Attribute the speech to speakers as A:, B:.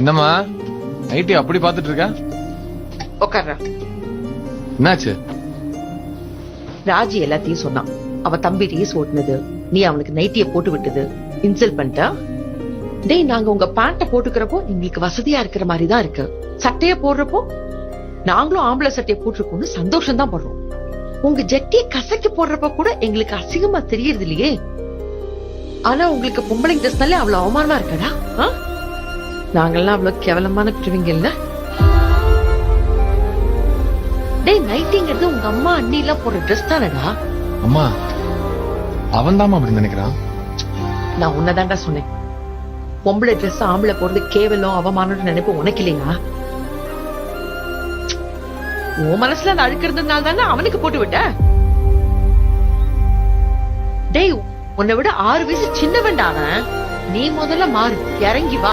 A: என்னம்மா நைட்டி அப்படி பாத்துட்டு இருக்க?
B: உட்கார்றா.
A: என்னாச்சு?
B: ராஜி எல்லாத்தையும் சொன்னான். அவ தம்பி ரீஸ் ஓட்டுனது, நீ அவனுக்கு நைட்டிய போட்டு விட்டது, இன்சல்ட் பண்ணிட்டா. டேய், நாங்க உங்க பேண்ட போட்டுக்கிறப்போ எங்களுக்கு வசதியா இருக்கிற மாதிரி தான் இருக்கு. சட்டைய போடுறப்போ நாங்களும் ஆம்பளை சட்டையை போட்டிருக்கோம்னு சந்தோஷம் தான் படுறோம். உங்க ஜட்டிய கசக்கி போடுறப்ப கூட எங்களுக்கு அசிங்கமா தெரியறது இல்லையே. ஆனா உங்களுக்கு பொம்பளை ட்ரெஸ்னாலே அவ்வளவு அவமானமா இருக்கடா. நாங்கெல்லாம் அவ்வளவு கேவலமான பிரிவிங்க இல்ல. டேய், நைட்டிங்கிறது உங்க அம்மா அண்ணி எல்லாம் போடுற ட்ரெஸ் தானடா.
A: அம்மா அவன் தான் அப்படி நினைக்கிறான்.
B: நான் உன்னதாண்டா சொன்னேன். பொம்பளை ட்ரெஸ் ஆம்பளை போடுறது கேவலம் அவமானம்னு நினைப்பு உனக்கு இல்லையா? உன் மனசுல அந்த அழுக்கு இருந்ததுனால தானே அவனுக்கு போட்டு விட்ட. டேய், உன்னை விட 6 வயசு சின்னவன்டா அவன். நீ முதல்ல மாறு, இறங்கி வா.